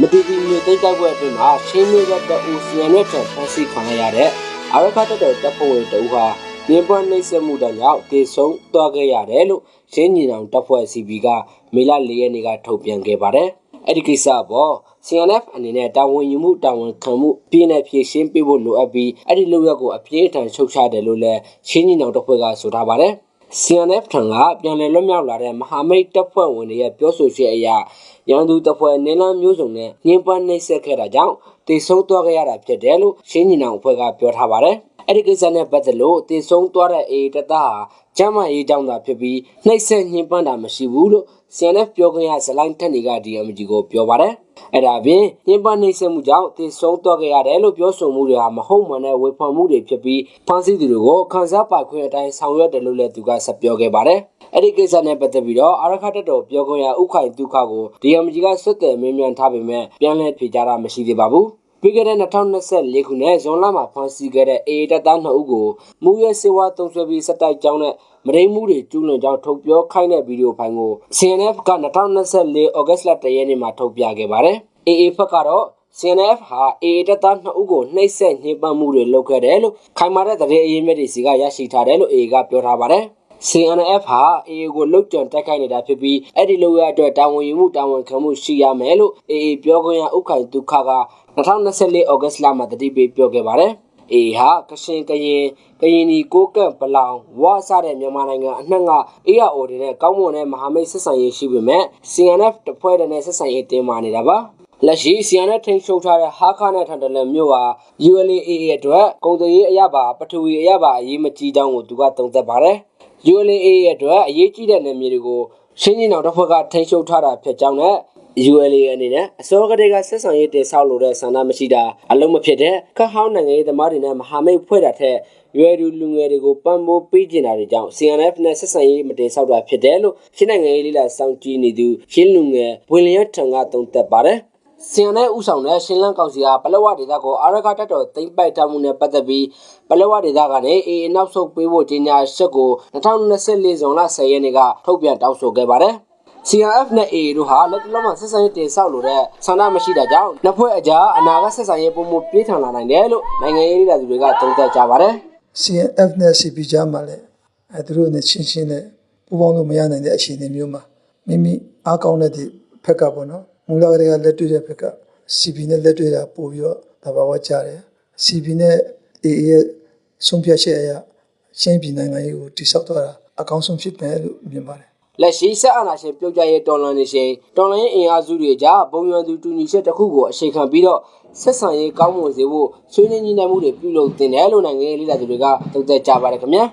မတူပီမြို့သိမ်းတိုက်ပွဲအတွင်းမှာရှင်းမျိုးတဲ့တူစီယန်နဲ့ထပ်ဖမ်းဆီးခံရတဲ့အာရခတ်တော်တပ်ဖွဲ့ဝင်တူဟာမြင်းပွားနှိမ့်ဆက်မှုတကြောင့်တေဆုံးသွားခဲ့ရတယ်လို့ရှင်းညီနောင်တပ်ဖွဲ့ CB ကမေလ4ရက်နေ့ကထုတ်ပြန်ခဲ့ပါတယ်။အဲ့ဒီကိစ္စပေါ် CNF အနေနဲ့တာဝန်ယူမှုတာဝန်ခံမှုပြည့်နဲ့ဖြည့်ရှင်းပေးဖို့လိုအပ်ပြီးအဲ့ဒီလုပ်ရက်ကိုအပြင်းထန်ချုပ်ချတယ်လို့လည်းရှင်းညီနောင်တပ်ဖွဲ့ကဆိုထားပါတယ်။ CNF ထံကပြန်လည်လွတ်မြောက်လာတဲ့မဟာမိတ်တပ်ဖွဲ့ဝင်တွေရဲ့ပြောဆိုချက်အရရန်သူတပ်ဖွဲ့နင်းလန်းမျိုးစုံနဲ့ညှဉ်းပန်းနှိပ်စက်ခဲ့တာကြောင့်တေဆုံးသွားခဲ့ရတာဖြစ်တယ်လို့ရှင်းညီနောင်အဖွဲ့ကပြောထားပါတယ်။အဲ့ဒီကိစ္စနဲ့ပတ်သက်လို့တေဆုံးသွားတဲ့အေတပ်သားဟာကျမ်းမာရေးကြောင့်သာဖြစ်ပြီးနှိပ်စက်ညှဉ်းပန်းတာမရှိဘူးလို့ CNF ပြောခွင့်ရဇလိုင်းထက်နေက DMG ကိုပြောပါတယ်။အဲ့ဒါပြင်ညှဉ်းပန်းနှိပ်စက်မှုကြောင့်တေဆုံးသွားခဲ့ရတယ်လို့ပြောဆိုမှုတွေဟာမဟုတ်မှန်တဲ့ဝေဖန်မှုတွေဖြစ်ပြီးဖမ်းဆီးသူတွေကိုခန်းစားပိုက်ခွင့်အတိုင်းဆောင်ရွက်တယ်လို့လည်းသူကဆက်ပြောခဲ့ပါတယ်။အဲ့ဒီကိစ္စနဲ့ပတ်သက်ပြီးတော့အာရခတ်တော်ပြောခွင့်ရဥခိုင်ဒုက္ခကို DMG ကဆွတ်တယ်မင်းမြန်ထားပေမဲ့ပြန်လည်ဖြေကြားတာမရှိသေးပါဘူး။ပြီးခဲ့တဲ့2024ခုနှစ်ဇွန်လမှာဖမ်းဆီးခဲ့တဲ့အေတပ်သား2ဦးကိုမူရဲစေဝါတုံးဆွဲပြီးစက်တိုက်ကြောင်းနဲ့မရိမှုတွေကျူးလွန်ကြောင်းထုတ်ပြောခိုင်းတဲ့ဗီဒီယိုဖိုင်ကို CNF က2024ဩဂတ်လ1ရက်နေ့မှာထုတ်ပြခဲ့ပါတယ်။ AA ဘက်ကတော့ CNF ဟာ AA တပ်သား2ဦးကိုနှိပ်စက်ညှဉ်းပန်းမှုတွေလုပ်ခဲ့တယ်လို့ခိုင်မာတဲ့သတင်းအရင်းမြစ်တွေစီကရရှိထားတယ်လို့ AA ကပြောထားပါတယ်။ CNF ဟာ AA ကိုလုတ်ကြံတိုက်ခိုက်နေတာဖြစ်ပြီးအဲ့ဒီလိုရအတွက်တာဝန်ယူမှုတာဝန်ခံမှုရှိရမယ်လို့ AA ပြောခွင့်ရဥခိုင်ဒုက္ခက2024ဩဂတ်လမှာတတိပေးပြောခဲ့ပါတယ်။ AA ဟာကရှင်ကရင်နီကိုကန့်ပလောင်ဝါစတဲ့မြန်မာနိုင်ငံအနှံ့က ARO တွေနဲ့ကောင်းမွန်တဲ့မဟာမိတ်ဆက်ဆံရေးရှိပေမဲ့ CNF တဖွဲ့တည်းနဲ့ဆက်ဆံရေးတင်းမာနေတာပါ။လက်ရှိ CNF ထိန်းချုပ်ထားတဲ့ဟာခနဲ့ထန်တလန်မြို့ဟာ ULA/AA အတွက်ကုန်သွယ်ရေးအရပါပထဝီအရပါအရေးမကြီးတောင်းကိုသူကသုံးသပ်ပါတယ်။ ULA/AA အတွက်အရေးကြီးတဲ့နယ်မြေတွေကိုရှင်းညီနောင်တပ်ဖွဲ့ကထိန်းချုပ်ထားတာဖြစ်ကြောင်းနဲ့ULA အနေနဲ့အစောကတည်းကဆက်ဆံရေးတည်ဆောက်လို့တဲ့ဆန္ဒမရှိတာအလုံးမဖြစ်တဲ့ခက်ဟောင်းနိုင်ငံရေးသမားတွေနဲ့မဟာမိတ်ဖွဲ့တာထက်ရွယ်သူလူငယ်တွေကိုပံ့ပိုးပေးကျင်တာတွေကြောင့် CNF နဲ့ဆက်ဆံရေးမတည်ဆောက်တာဖြစ်တယ်လို့ရှင်းနိုင်ငံရေးလေးလာစောင့်ကြည့်နေသူရှင်းလူငယ်ဘွေလျက်ထံကသုံးသပ်ပါတယ်။ CNF ဥဆောင်တဲ့ရှင်းလန်းကောင်စီဟာပလက်ဝဒေသကိုအာရခတပ်တော်သိမ်းပိုက်ထားမှုနဲ့ပတ်သက်ပြီးပလက်ဝဒေသကနေAAနောက်ဆုတ်ပေးဖို့ကြေညာချက်ကို2024ဇွန်လ10ရက်နေ့ကထုတ်ပြန်တောင်းဆိုခဲ့ပါတယ်။ CNF နဲ့ AA တို့ဟာလက်တလုံးမှာဆက်ဆံရေးတည်ဆောက်လို့တဲ့ဆန္ဒမရှိတာကြောင့်နှစ်ဖွဲ့အကြားအနာဂတ်ဆက်ဆံရေးပုံမှုပြေးထန်လာနိုင်တယ်လို့နိုင်ငံရေးလူတွေကသုံးသပ်ကြပါတယ်။ CNF နဲ့ CP ကြားမှာလည်းသူတို့နဲ့ရှင်းနဲ့ပူးပေါင်းလို့မရနိုင်တဲ့အခြေအနေမျိုးမှာမိမိအားကောင်းတဲ့ဒီဖက်ကပေါ့နော်မူလကတည်းကလက်တွေ့တဲ့ဖက်က CP နဲ့လက်တွေ့တာပို့ပြီးတော့သဘာဝကျတယ် CP နဲ့ AA ရဲ့ဆုံးဖြတ်ချက်အရရှင်းပြည်နိုင်ငံရေးကိုတိစောက်သွားတာအကောင်းဆုံးဖြစ်မယ်လို့မြင်ပါတယ်လက်ရှိဆက်အာဏာရှင်ပြုတ်ကျရေးတော်လှန်နေချိန်တော်လှန်ရေးအင်အားစုတွေကြားဘုံရန်သူတူညီချက်တစ်ခုကိုအခြေခံပြီးတော့ဆက်ဆံရေးကောင်းမွန်စေဖို့ဆွေးနွေးညှိနှိုင်းမှုတွေပြုလုပ်တင်တယ်လို့နိုင်ငံရေးလေ့လာသူတွေကသုံးသပ်ကြပါတယ်ခင်ဗျာ